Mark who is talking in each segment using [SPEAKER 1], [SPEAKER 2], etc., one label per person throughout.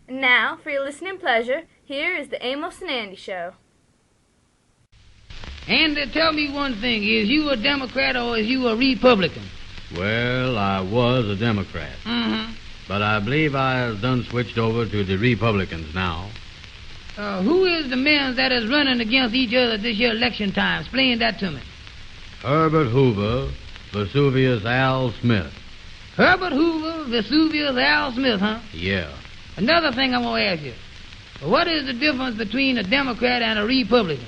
[SPEAKER 1] And now, for your listening pleasure, here is the Amos and Andy Show.
[SPEAKER 2] Andy, tell me one thing. Is you a Democrat or is you a Republican?
[SPEAKER 3] Well, I was a Democrat.
[SPEAKER 2] Mm-hmm.
[SPEAKER 3] But I believe I've done switched over to the Republicans now.
[SPEAKER 2] Who is the men that is running against each other this year election time? Explain that to me.
[SPEAKER 3] Herbert Hoover, Vesuvius Al Smith.
[SPEAKER 2] Herbert Hoover, Vesuvius Al Smith, huh?
[SPEAKER 3] Yeah.
[SPEAKER 2] Another thing I want to ask you. What is the difference between a Democrat and a Republican?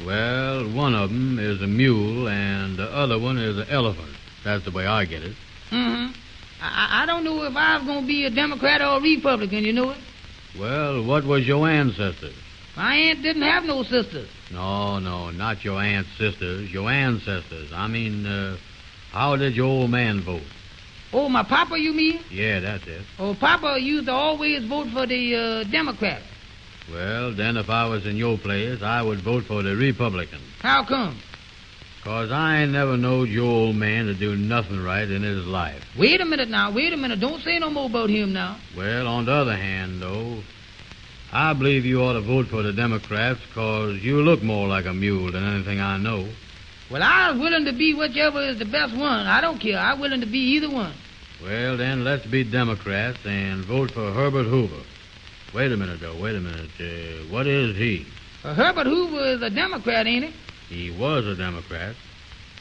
[SPEAKER 3] Well, one of them is a mule and the other one is an elephant. That's the way I get it.
[SPEAKER 2] Mm-hmm. I don't know if I was going to be a Democrat or a Republican, you know it?
[SPEAKER 3] Well, what was your ancestors?
[SPEAKER 2] My aunt didn't have no sisters.
[SPEAKER 3] No, not your aunt's sisters, your ancestors. I mean, how did your old man vote?
[SPEAKER 2] Oh, my papa, you mean?
[SPEAKER 3] Yeah, that's it.
[SPEAKER 2] Oh, Papa used to always vote for the Democrat.
[SPEAKER 3] Well, then if I was in your place, I would vote for the Republican.
[SPEAKER 2] How come?
[SPEAKER 3] 'Cause I ain't never knowed your old man to do nothing right in his life.
[SPEAKER 2] Wait a minute now, wait a minute. Don't say no more about him now.
[SPEAKER 3] Well, on the other hand, though, I believe you ought to vote for the Democrats 'cause you look more like a mule than anything I know.
[SPEAKER 2] Well, I was willing to be whichever is the best one. I don't care. I'm willing to be either one.
[SPEAKER 3] Well, then, let's be Democrats and vote for Herbert Hoover. Wait a minute, though. Wait a minute. What is he?
[SPEAKER 2] Herbert Hoover is a Democrat, ain't he?
[SPEAKER 3] He was a Democrat.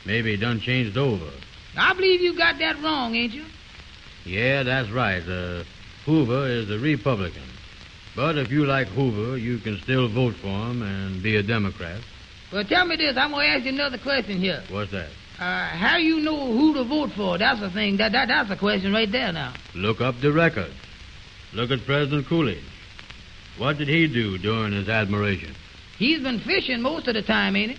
[SPEAKER 3] Maybe he done changed over.
[SPEAKER 2] I believe you got that wrong, ain't you?
[SPEAKER 3] Yeah, that's right. Hoover is a Republican. But if you like Hoover, you can still vote for him and be a Democrat.
[SPEAKER 2] Well, tell me this. I'm going to ask you another question here.
[SPEAKER 3] What's that?
[SPEAKER 2] How you know who to vote for? That's the thing. That's a question right there now.
[SPEAKER 3] Look up the records. Look at President Coolidge. What did he do during his admiration?
[SPEAKER 2] He's been fishing most of the time, ain't he?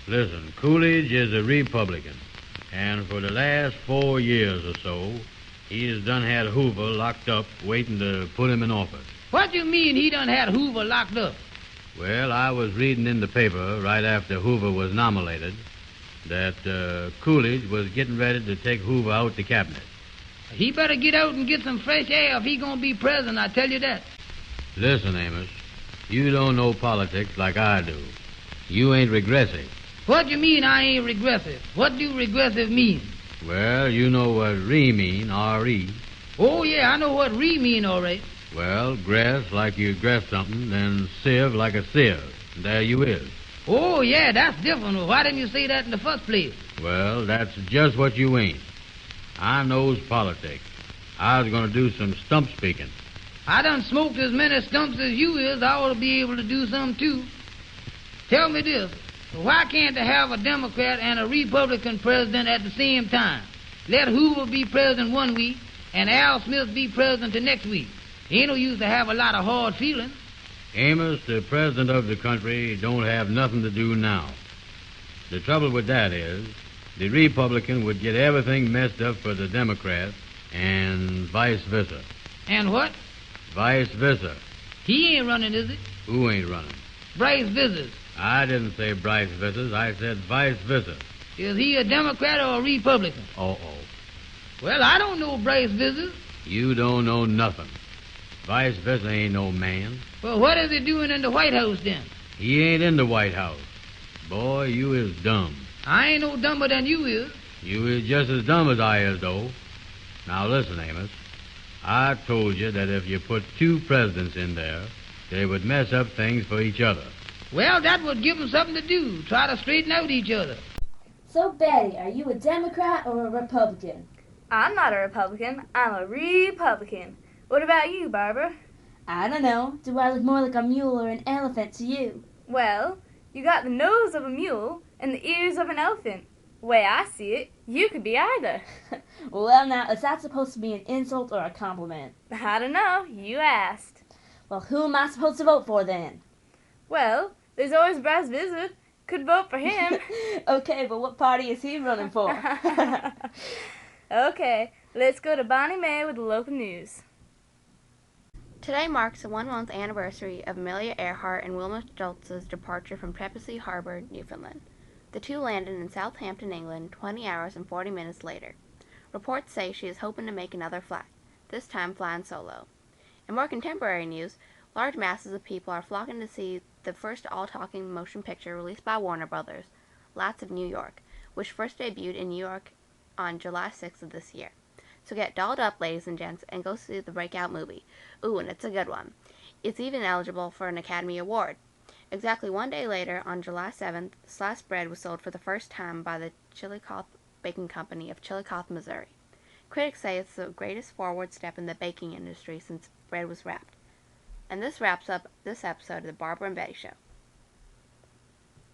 [SPEAKER 3] Listen, Coolidge is a Republican, and for the last 4 years or so, he has done had Hoover locked up waiting to put him in office.
[SPEAKER 2] What do you mean he done had Hoover locked up?
[SPEAKER 3] Well, I was reading in the paper right after Hoover was nominated that Coolidge was getting ready to take Hoover out the cabinet.
[SPEAKER 2] He better get out and get some fresh air if he gonna be president, I tell you that.
[SPEAKER 3] Listen, Amos, you don't know politics like I do. You ain't regressive.
[SPEAKER 2] What do you mean I ain't regressive? What do regressive mean?
[SPEAKER 3] Well, you know what re mean, R-E.
[SPEAKER 2] Oh, yeah, I know what re mean, all right.
[SPEAKER 3] Well, grass like you grass something, then sieve like a sieve. And there you is.
[SPEAKER 2] Oh, yeah, that's different. Why didn't you say that in the first place?
[SPEAKER 3] Well, that's just what you ain't. I knows politics. I was going to do some stump speaking.
[SPEAKER 2] I done smoked as many stumps as you is. I ought to be able to do some, too. Tell me this. Why can't they have a Democrat and a Republican president at the same time? Let Hoover be president one week and Al Smith be president the next week. Ain't no use to have a lot of hard feelings.
[SPEAKER 3] Amos, the president of the country, don't have nothing to do now. The trouble with that is the Republican would get everything messed up for the Democrat and vice versa.
[SPEAKER 2] And what?
[SPEAKER 3] Vice versa.
[SPEAKER 2] He ain't running, is it?
[SPEAKER 3] Who ain't running?
[SPEAKER 2] Bryce Vissers.
[SPEAKER 3] I didn't say Bryce Vissers. I said vice versa.
[SPEAKER 2] Is he a Democrat or a Republican?
[SPEAKER 3] Oh.
[SPEAKER 2] Well, I don't know Bryce Vissers.
[SPEAKER 3] You don't know nothing. Vice versa ain't no man.
[SPEAKER 2] Well, what is he doing in the White House, then?
[SPEAKER 3] He ain't in the White House. Boy, you is dumb.
[SPEAKER 2] I ain't no dumber than you is.
[SPEAKER 3] You is just as dumb as I is, though. Now, listen, Amos. I told you that if you put two presidents in there, they would mess up things for each other.
[SPEAKER 2] Well, that would give them something to do. Try to straighten out each other.
[SPEAKER 4] So, Betty, are you a Democrat or a Republican?
[SPEAKER 1] I'm not a Republican. I'm a Republican. What about you, Barbara?
[SPEAKER 4] I don't know. Do I look more like a mule or an elephant to you?
[SPEAKER 1] Well, you got the nose of a mule and the ears of an elephant. Way I see it, you could be either.
[SPEAKER 4] Well, now, is that supposed to be an insult or a compliment?
[SPEAKER 1] I don't know. You asked.
[SPEAKER 4] Well, who am I supposed to vote for, then?
[SPEAKER 1] Well, there's always Bryce Vissers. Could vote for him.
[SPEAKER 4] Okay, but what party is he running for?
[SPEAKER 1] Okay, let's go to Bonnie Mae with the local news.
[SPEAKER 5] Today marks the 1-month anniversary of Amelia Earhart and Wilma Schultz's departure from Trepassey Harbor, Newfoundland. The two landed in Southampton, England, 20 hours and 40 minutes later. Reports say she is hoping to make another flight, this time flying solo. In more contemporary news, large masses of people are flocking to see the first all-talking motion picture released by Warner Brothers, Lots of New York, which first debuted in New York on July 6th of this year. So get dolled up, ladies and gents, and go see the breakout movie. Ooh, and it's a good one. It's even eligible for an Academy Award. Exactly one day later, on July 7th, sliced bread was sold for the first time by the Chillicothe Baking Company of Chillicothe, Missouri. Critics say it's the greatest forward step in the baking industry since bread was wrapped. And this wraps up this episode of the Barbara and Betty Show.